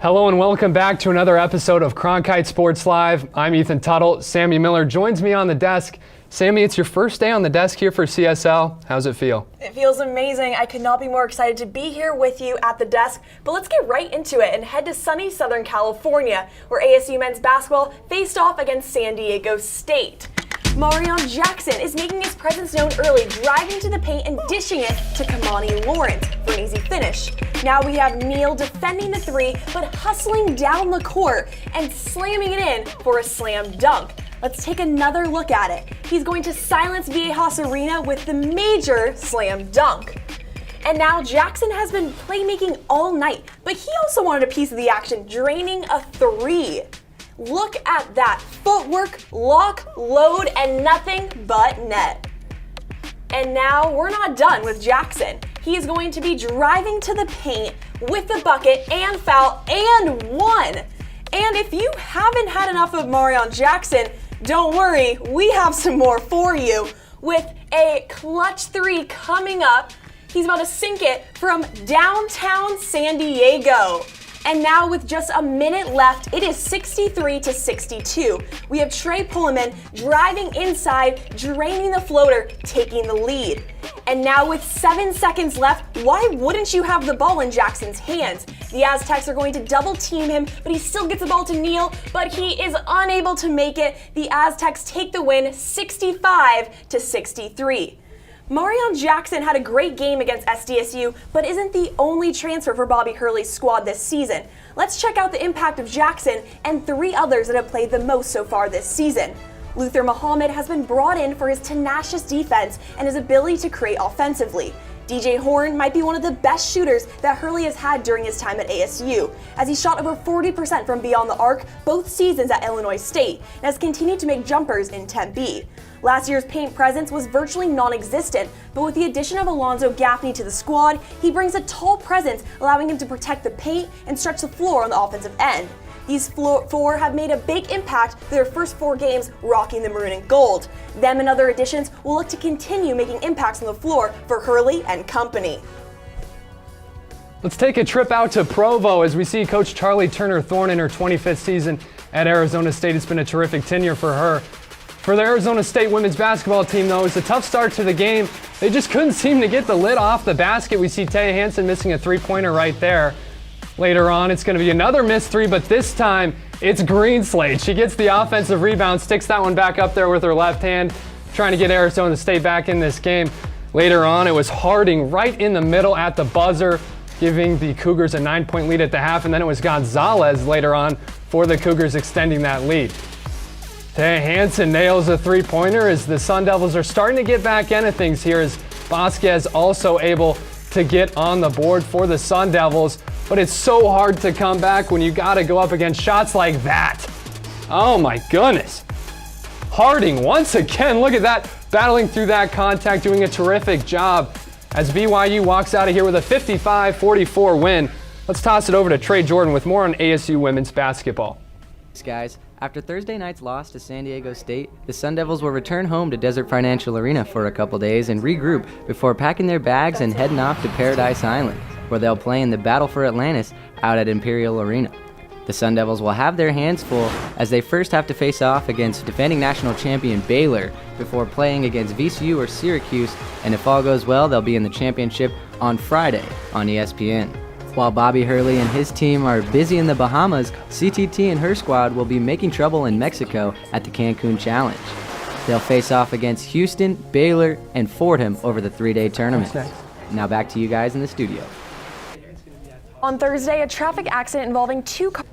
Hello and welcome back to another episode of Cronkite Sports Live. I'm Ethan Tuttle. Sammy Miller joins me on the desk. Sammy, it's your first day on the desk here for CSL. How's it feel? It feels amazing. I could not be more excited to be here with you at the desk. But let's get right into it and head to sunny Southern California, where ASU men's basketball faced off against San Diego State. Marion Jackson is making his presence known early, driving to the paint and dishing it to Kamani Lawrence for an easy finish. Now we have Neal defending the three, but hustling down the court and slamming it in for a slam dunk. Let's take another look at it. He's going to silence Viejas Arena with the major slam dunk. And now Jackson has been playmaking all night, but he also wanted a piece of the action, draining a three. Look at that. Footwork, lock, load, and nothing but net. And now we're not done with Jackson. He is going to be driving to the paint with the bucket and foul and one. And if you haven't had enough of Marion Jackson, don't worry, we have some more for you with a clutch three coming up. He's about to sink it from downtown San Diego. And now with just a minute left, it is 63-62. We have Trey Pullman driving inside, draining the floater, taking the lead. And now with 7 seconds left, why wouldn't you have the ball in Jackson's hands? The Aztecs are going to double team him, but he still gets the ball to Neal, but he is unable to make it. The Aztecs take the win 65-63. Marion Jackson had a great game against SDSU, but isn't the only transfer for Bobby Hurley's squad this season. Let's check out the impact of Jackson and three others that have played the most so far this season. Luther Muhammad has been brought in for his tenacious defense and his ability to create offensively. DJ Horn might be one of the best shooters that Hurley has had during his time at ASU, as he shot over 40% from beyond the arc both seasons at Illinois State and has continued to make jumpers in Tempe. Last year's paint presence was virtually non-existent, but with the addition of Alonzo Gaffney to the squad, he brings a tall presence, allowing him to protect the paint and stretch the floor on the offensive end. These four have made a big impact for their first 4 games rocking the maroon and gold. Them and other additions will look to continue making impacts on the floor for Hurley and company. Let's take a trip out to Provo as we see Coach Charlie Turner-Thorne in her 25th season at Arizona State. It's been a terrific tenure for her. For the Arizona State women's basketball team, though, it's a tough start to the game. They just couldn't seem to get the lid off the basket. We see Taya Hansen missing a three-pointer right there. Later on, it's going to be another missed three, but this time it's Greenslade. She gets the offensive rebound, sticks that one back up there with her left hand, trying to get Arizona State back in this game. Later on, it was Harding right in the middle at the buzzer, giving the Cougars a 9-point lead at the half, and then it was Gonzalez later on for the Cougars extending that lead. Taya Hansen nails a three-pointer as the Sun Devils are starting to get back into things here, as Vasquez also able to get on the board for the Sun Devils. But it's so hard to come back when you got to go up against shots like that. Oh my goodness. Harding once again, look at that, battling through that contact, doing a terrific job as BYU walks out of here with a 55-44 win. Let's toss it over to Trey Jordan with more on ASU women's basketball. Thanks, guys. After Thursday night's loss to San Diego State, the Sun Devils will return home to Desert Financial Arena for a couple days and regroup before packing their bags and heading off to Paradise Island, where they'll play in the Battle for Atlantis out at Imperial Arena. The Sun Devils will have their hands full as they first have to face off against defending national champion Baylor before playing against VCU or Syracuse, and if all goes well, they'll be in the championship on Friday on ESPN. While Bobby Hurley and his team are busy in the Bahamas, CTT and her squad will be making trouble in Mexico at the Cancun Challenge. They'll face off against Houston, Baylor, and Fordham over the 3-day tournament. Now back to you guys in the studio. On Thursday, a traffic accident involving two cars.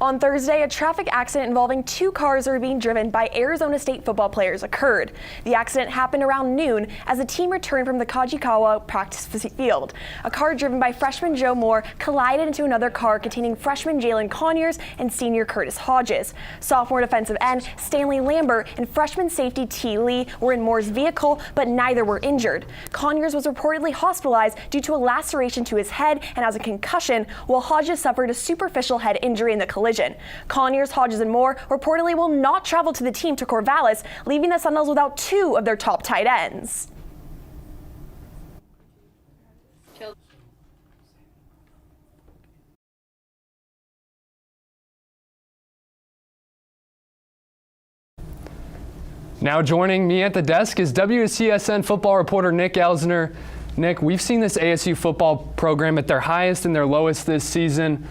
On Thursday, a traffic accident involving 2 cars that were being driven by Arizona State football players occurred. The accident happened around noon as the team returned from the Kajikawa practice field. A car driven by freshman Joe Moore collided into another car containing freshman Jalen Conyers and senior Curtis Hodges. Sophomore defensive end Stanley Lambert and freshman safety T. Lee were in Moore's vehicle, but neither were injured. Conyers was reportedly hospitalized due to a laceration to his head and has a concussion, while Hodges suffered a superficial head injury in the collision. Conyers, Hodges, and Moore reportedly will not travel to the team to Corvallis, leaving the Sun Devils without 2 of their top tight ends. Now joining me at the desk is WCSN football reporter Nick Elsner. Nick, we've seen this ASU football program at their highest and their lowest this season.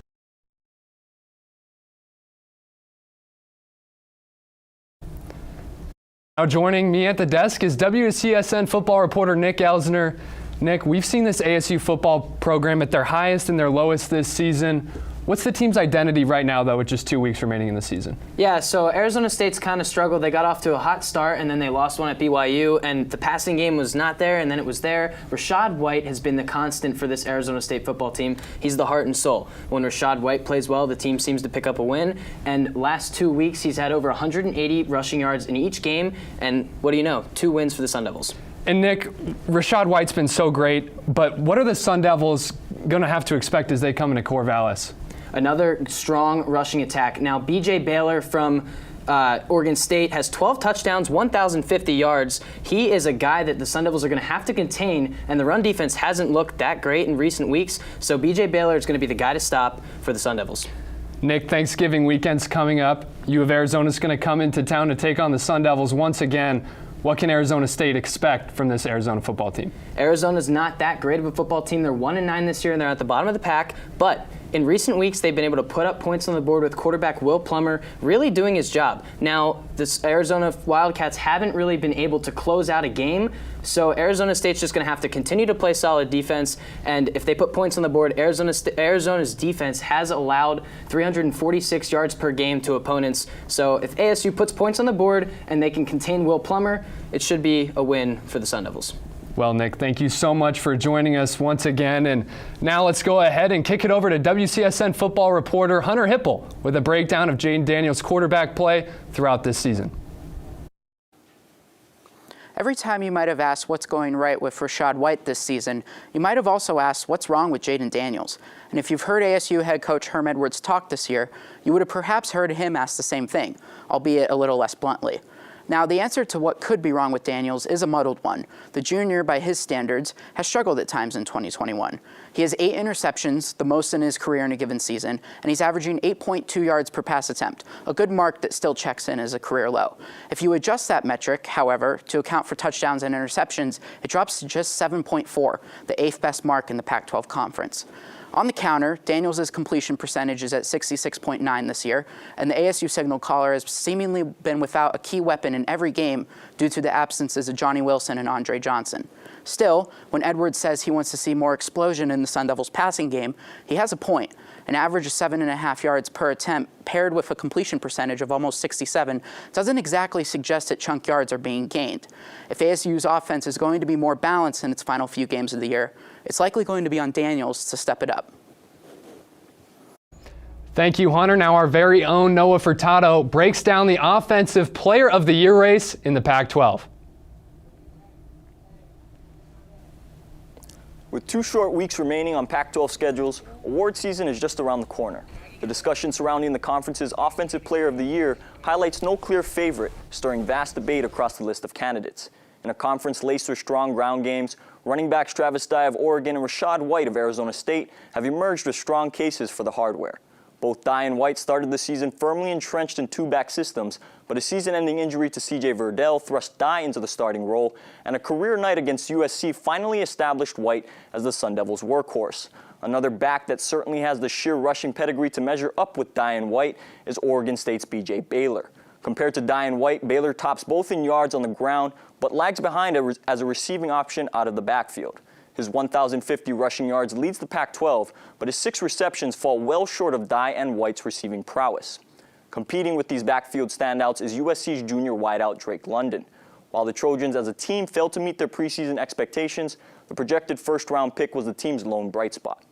Now joining me at the desk is WCSN football reporter Nick Elsner. Nick, we've seen this ASU football program at their highest and their lowest this season. What's the team's identity right now, though, with just 2 weeks remaining in the season? Yeah, so Arizona State's kind of struggled. They got off to a hot start, and then they lost one at BYU, and the passing game was not there, and then it was there. Rashad White has been the constant for this Arizona State football team. He's the heart and soul. When Rashad White plays well, the team seems to pick up a win, and last 2 weeks he's had over 180 rushing yards in each game, and what do you know? 2 wins for the Sun Devils. And Nick, Rashad White's been so great, but what are the Sun Devils going to have to expect as they come into Corvallis? Another strong rushing attack. Now, BJ Baylor from Oregon State has 12 touchdowns, 1,050 yards. He is a guy that the Sun Devils are going to have to contain, and the run defense hasn't looked that great in recent weeks, so BJ Baylor is going to be the guy to stop for the Sun Devils. Nick, Thanksgiving weekend's coming up. U of Arizona's going to come into town to take on the Sun Devils once again. What can Arizona State expect from this Arizona football team? Arizona's not that great of a football team. They're 1-9 this year, and they're at the bottom of the pack, but in recent weeks, they've been able to put up points on the board with quarterback Will Plummer really doing his job. Now, the Arizona Wildcats haven't really been able to close out a game, so Arizona State's just going to have to continue to play solid defense, and if they put points on the board, Arizona's defense has allowed 346 yards per game to opponents. So if ASU puts points on the board and they can contain Will Plummer, it should be a win for the Sun Devils. Well, Nick, thank you so much for joining us once again. And now let's go ahead and kick it over to WCSN football reporter Hunter Hipple with a breakdown of Jaden Daniels' quarterback play throughout this season. Every time you might have asked what's going right with Rashad White this season, you might have also asked what's wrong with Jaden Daniels. And if you've heard ASU head coach Herm Edwards talk this year, you would have perhaps heard him ask the same thing, albeit a little less bluntly. Now, the answer to what could be wrong with Daniels is a muddled one. The junior, by his standards, has struggled at times in 2021. He has 8 interceptions, the most in his career in a given season, and he's averaging 8.2 yards per pass attempt, a good mark that still checks in as a career low. If you adjust that metric, however, to account for touchdowns and interceptions, it drops to just 7.4, the 8th best mark in the Pac-12 conference. On the counter, Daniels' completion percentage is at 66.9 this year, and the ASU signal caller has seemingly been without a key weapon in every game due to the absences of Johnny Wilson and Andre Johnson. Still, when Edwards says he wants to see more explosion in the Sun Devils' passing game, he has a point. An average of 7.5 yards per attempt paired with a completion percentage of almost 67 doesn't exactly suggest that chunk yards are being gained. If ASU's offense is going to be more balanced in its final few games of the year, it's likely going to be on Daniels to step it up. Thank you, Hunter. Now our very own Noah Furtado breaks down the Offensive Player of the Year race in the Pac-12. With 2 short weeks remaining on Pac-12 schedules, award season is just around the corner. The discussion surrounding the conference's Offensive Player of the Year highlights no clear favorite, stirring vast debate across the list of candidates. In a conference laced with strong ground games, running backs Travis Dye of Oregon and Rashad White of Arizona State have emerged with strong cases for the hardware. Both Dye and White started the season firmly entrenched in 2-back systems, but a season-ending injury to C.J. Verdell thrust Dye into the starting role, and a career night against USC finally established White as the Sun Devils' workhorse. Another back that certainly has the sheer rushing pedigree to measure up with Dye and White is Oregon State's B.J. Baylor. Compared to Dye and White, Baylor tops both in yards on the ground, but lags behind as a receiving option out of the backfield. His 1,050 rushing yards leads the Pac-12, but his 6 receptions fall well short of Dye and White's receiving prowess. Competing with these backfield standouts is USC's junior wideout Drake London. While the Trojans as a team failed to meet their preseason expectations, the projected first-round pick was the team's lone bright spot.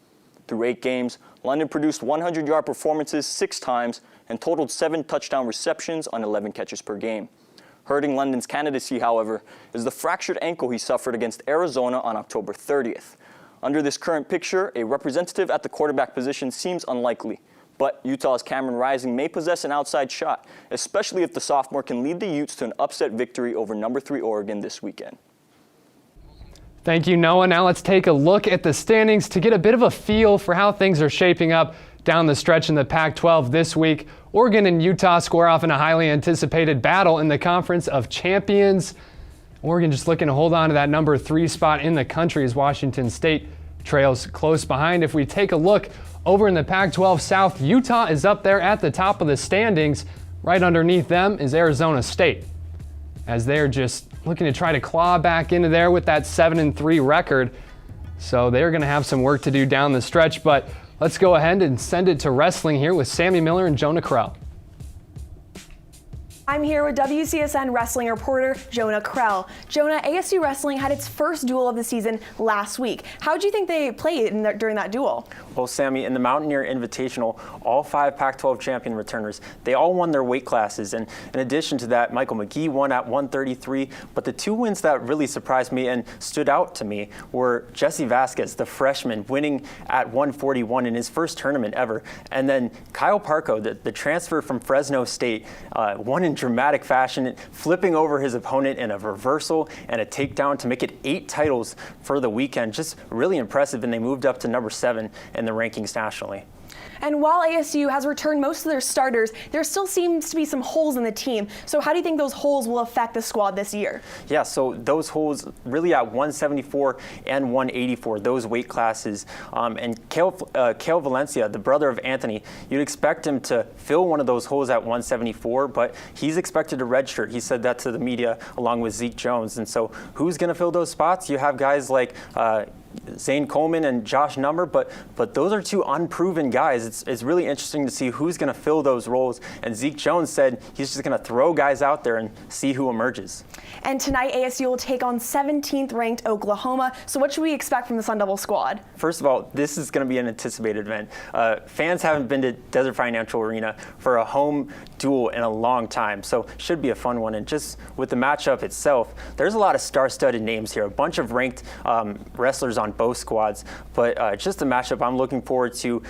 Through 8 games, London produced 100-yard performances 6 times and totaled 7 touchdown receptions on 11 catches per game. Hurting London's candidacy, however, is the fractured ankle he suffered against Arizona on October 30th. Under this current picture, a representative at the quarterback position seems unlikely, but Utah's Cameron Rising may possess an outside shot, especially if the sophomore can lead the Utes to an upset victory over number 3 Oregon this weekend. Thank you, Noah. Now let's take a look at the standings to get a bit of a feel for how things are shaping up down the stretch in the Pac-12 this week. Oregon and Utah square off in a highly anticipated battle in the Conference of Champions. Oregon just looking to hold on to that number 3 spot in the country as Washington State trails close behind. If we take a look over in the Pac-12 South, Utah is up there at the top of the standings. Right underneath them is Arizona State, as they're just looking to try to claw back into there with that 7-3 record. So they're going to have some work to do down the stretch, but let's go ahead and send it to wrestling here with Sammy Miller and Jonah Krell. I'm here with WCSN wrestling reporter Jonah Krell. Jonah, ASU Wrestling had its first duel of the season last week. How do you think they played during that duel? Well, Sammy, in the Mountaineer Invitational, all 5 Pac-12 champion returners, they all won their weight classes. And in addition to that, Michael McGee won at 133. But the 2 wins that really surprised me and stood out to me were Jesse Vasquez, the freshman, winning at 141 in his first tournament ever. And then Kyle Parco, the transfer from Fresno State, won in dramatic fashion, flipping over his opponent in a reversal and a takedown to make it 8 titles for the weekend. Just really impressive, and they moved up to number 7 in the rankings nationally. And while ASU has returned most of their starters, there still seems to be some holes in the team. So how do you think those holes will affect the squad this year? Yeah, so those holes really at 174 and 184, those weight classes. And Kale Valencia, the brother of Anthony, you'd expect him to fill one of those holes at 174, but he's expected to redshirt. He said that to the media along with Zeke Jones. And so who's going to fill those spots? You have guys like Zane Coleman and Josh Number, but those are 2 unproven guys. It's really interesting to see who's going to fill those roles. And Zeke Jones said he's just going to throw guys out there and see who emerges. And tonight, ASU will take on 17th ranked Oklahoma. So what should we expect from the Sun Devil squad? First of all, this is going to be an anticipated event. Fans haven't been to Desert Financial Arena for a home duel in a long time, so should be a fun one. And just with the matchup itself, there's a lot of star-studded names here, a bunch of ranked wrestlers on both squads, but just a matchup I'm looking forward to.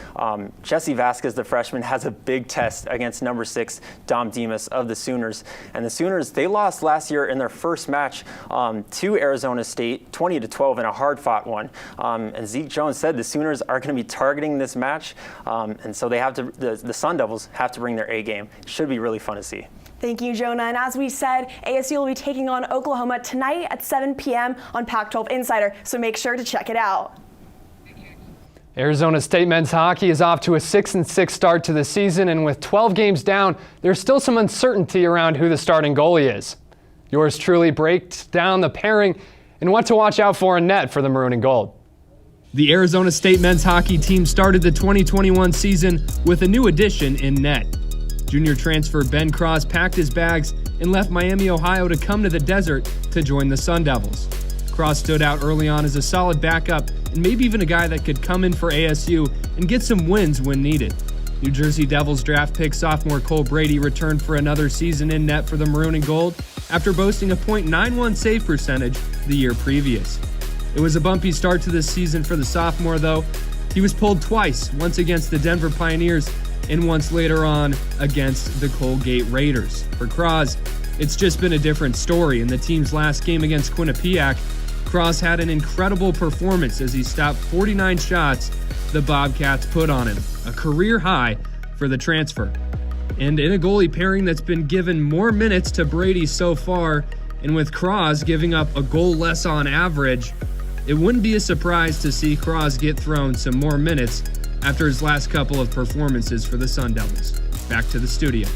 Jesse Vasquez, the freshman, has a big test against number 6 Dom Demas of the Sooners. And the Sooners, they lost last year in their first match to Arizona State, 20-12 in a hard-fought one. And Zeke Jones said the Sooners are going to be targeting this match, and so they have to. The Sun Devils have to bring their A game. It should be really fun to see. Thank you, Jonah. And as we said, ASU will be taking on Oklahoma tonight at 7 p.m. on Pac-12 Insider, so make sure to check it out. Arizona State men's hockey is off to a 6-6 start to the season, and with 12 games down, there's still some uncertainty around who the starting goalie is. Yours truly breaks down the pairing and what to watch out for in net for the Maroon and Gold. The Arizona State men's hockey team started the 2021 season with a new addition in net. Junior transfer Ben Cross packed his bags and left Miami, Ohio to come to the desert to join the Sun Devils. Cross stood out early on as a solid backup and maybe even a guy that could come in for ASU and get some wins when needed. New Jersey Devils draft pick sophomore Cole Brady returned for another season in net for the Maroon and Gold after boasting a .91 save percentage the year previous. It was a bumpy start to this season for the sophomore, though. He was pulled twice, once against the Denver Pioneers and once later on against the Colgate Raiders. For Cross, it's just been a different story. In the team's last game against Quinnipiac, Cross had an incredible performance as he stopped 49 shots the Bobcats put on him, a career high for the transfer. And in a goalie pairing that's been given more minutes to Brady so far, and with Cross giving up a goal less on average, it wouldn't be a surprise to see Cross get thrown some more minutes after his last couple of performances for the Sun Devils. Back to the studio.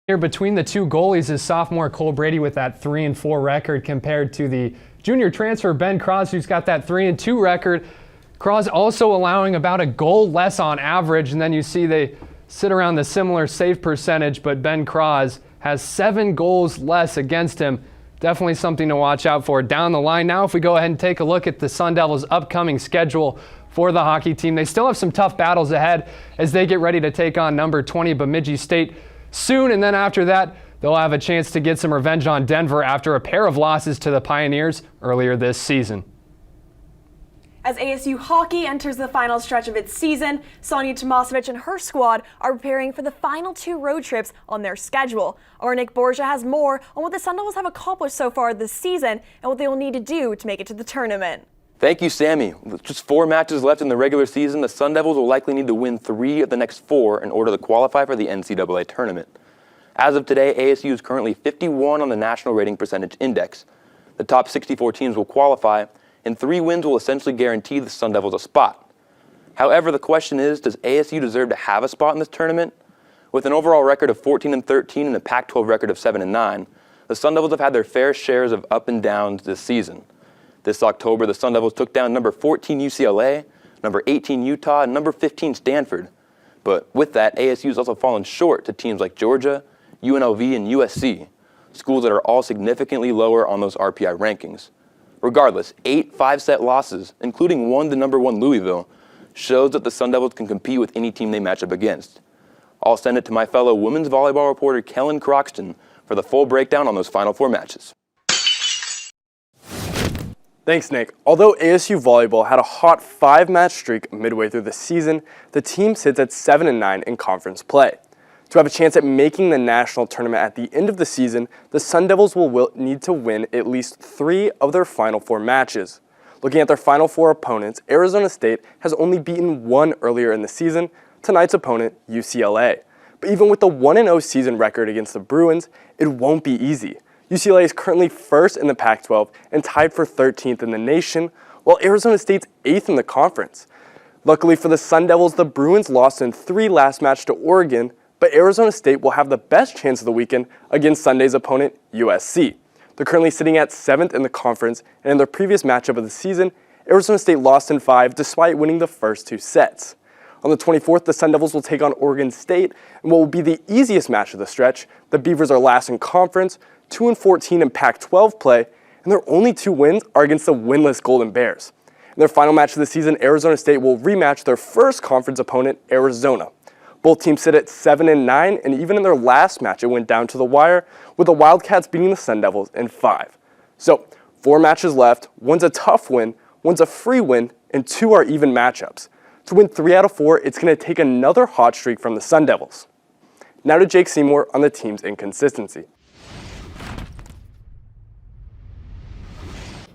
Here between the 2 goalies is sophomore Cole Brady with that 3-4 record compared to the junior transfer Ben Cross, who's got that 3-2 record. Cross also allowing about a goal less on average, and then you see they sit around the similar save percentage, but Ben Cross has 7 goals less against him. Definitely something to watch out for down the line. Now if we go ahead and take a look at the Sun Devils' upcoming schedule for the hockey team, they still have some tough battles ahead as they get ready to take on number 20 Bemidji State soon, and then after that they'll have a chance to get some revenge on Denver after a pair of losses to the Pioneers earlier this season. As ASU hockey enters the final stretch of its season, Sonia Tomasevich and her squad are preparing for the final 2 road trips on their schedule. Our Nick Borgia has more on what the Sun Devils have accomplished so far this season and what they will need to do to make it to the tournament. Thank you, Sammy. With just 4 matches left in the regular season, the Sun Devils will likely need to win 3 of the next 4 in order to qualify for the NCAA tournament. As of today, ASU is currently 51 on the National Rating Percentage Index. The top 64 teams will qualify, and 3 wins will essentially guarantee the Sun Devils a spot. However, the question is, does ASU deserve to have a spot in this tournament? With an overall record of 14-13 and a Pac-12 record of 7-9, the Sun Devils have had their fair shares of up and downs this season. This October, the Sun Devils took down number 14 UCLA, number 18 Utah, and number 15 Stanford. But with that, ASU has also fallen short to teams like Georgia, UNLV, and USC, schools that are all significantly lower on those RPI rankings. Regardless, 8 5-set losses, including one to number 1 Louisville, shows that the Sun Devils can compete with any team they match up against. I'll send it to my fellow women's volleyball reporter Kellen Croxton for the full breakdown on those Final 4 matches. Thanks, Nick. Although ASU volleyball had a hot 5-match streak midway through the season, the team sits at 7-9 in conference play. To have a chance at making the national tournament at the end of the season, the Sun Devils will need to win at least 3 of their Final 4 matches. Looking at their Final 4 opponents, Arizona State has only beaten 1 earlier in the season, tonight's opponent, UCLA. But even with the 1-0 season record against the Bruins, it won't be easy. UCLA is currently 1st in the Pac-12 and tied for 13th in the nation, while Arizona State's 8th in the conference. Luckily for the Sun Devils, the Bruins lost in 3 last match to Oregon, but Arizona State will have the best chance of the weekend against Sunday's opponent, USC. They're currently sitting at 7th in the conference, and in their previous matchup of the season, Arizona State lost in 5 despite winning the first 2 sets. On the 24th, the Sun Devils will take on Oregon State, and what will be the easiest match of the stretch. The Beavers are last in conference, 2-14 in Pac-12 play, and their only 2 wins are against the winless Golden Bears. In their final match of the season, Arizona State will rematch their first conference opponent, Arizona. Both teams sit at 7-9, and even in their last match, it went down to the wire, with the Wildcats beating the Sun Devils in 5. So, 4 matches left, one's a tough win, one's a free win, and 2 are even matchups. To win 3 out of 4, it's going to take another hot streak from the Sun Devils. Now to Jake Seymour on the team's inconsistency.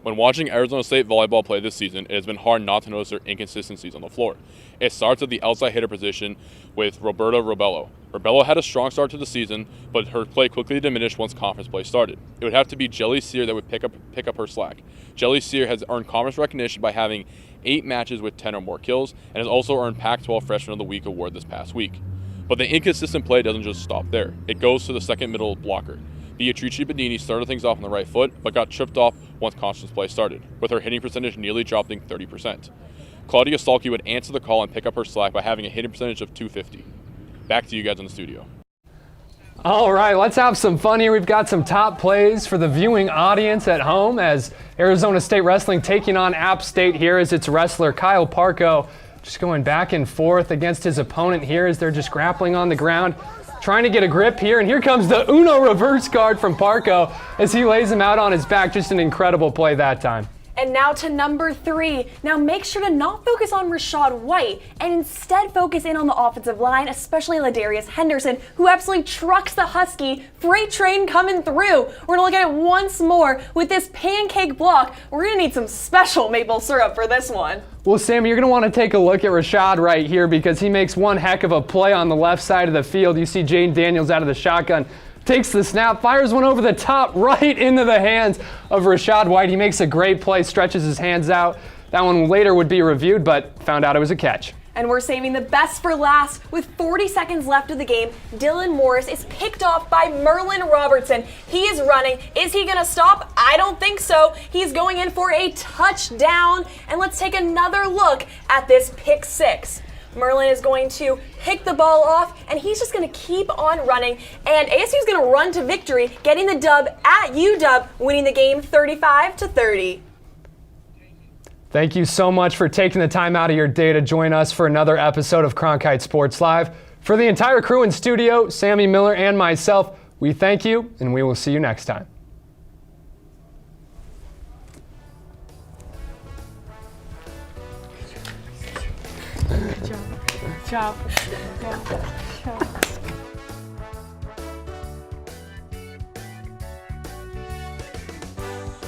When watching Arizona State volleyball play this season, it has been hard not to notice their inconsistencies on the floor. It starts at the outside hitter position with Roberta Robello. Robello had a strong start to the season, but her play quickly diminished once conference play started. It would have to be Jelly Sear that would pick up her slack. Jelly Sear has earned conference recognition by having 8 matches with 10 or more kills, and has also earned Pac-12 Freshman of the Week award this past week. But the inconsistent play doesn't just stop there. It goes to the second middle blocker. Beatrice Bedini started things off on the right foot, but got tripped off once conference play started, with her hitting percentage nearly dropping 30%. Claudia Salke would answer the call and pick up her slack by having a hitting percentage of .250. Back to you guys in the studio. All right, let's have some fun here. We've got some top plays for the viewing audience at home as Arizona State Wrestling taking on App State here as its wrestler Kyle Parco just going back and forth against his opponent here as they're just grappling on the ground, trying to get a grip here. And here comes the Uno reverse guard from Parco as he lays him out on his back. Just an incredible play that time. And now to number 3. Now make sure to not focus on Rashad White and instead focus in on the offensive line, especially Ladarius Henderson, who absolutely trucks the Husky freight train coming through. We're gonna look at it once more with this pancake block. We're gonna need some special maple syrup for this one. Well, Sammy, you're going to want to take a look at Rashad right here because he makes one heck of a play on the left side of the field. You see Jaden Daniels out of the shotgun, takes the snap, fires one over the top right into the hands of Rashad White. He makes a great play, stretches his hands out. That one later would be reviewed, but found out it was a catch. And we're saving the best for last. With 40 seconds left of the game, Dylan Morris is picked off by Merlin Robertson. He is running. Is he gonna stop? I don't think so. He's going in for a touchdown. And let's take another look at this pick 6. Merlin is going to pick the ball off, and he's just going to keep on running. And ASU is going to run to victory, getting the dub at UW, winning the game 35-30. Thank you so much for taking the time out of your day to join us for another episode of Cronkite Sports Live. For the entire crew in studio, Sammy Miller and myself, we thank you, and we will see you next time. Good job. Good job.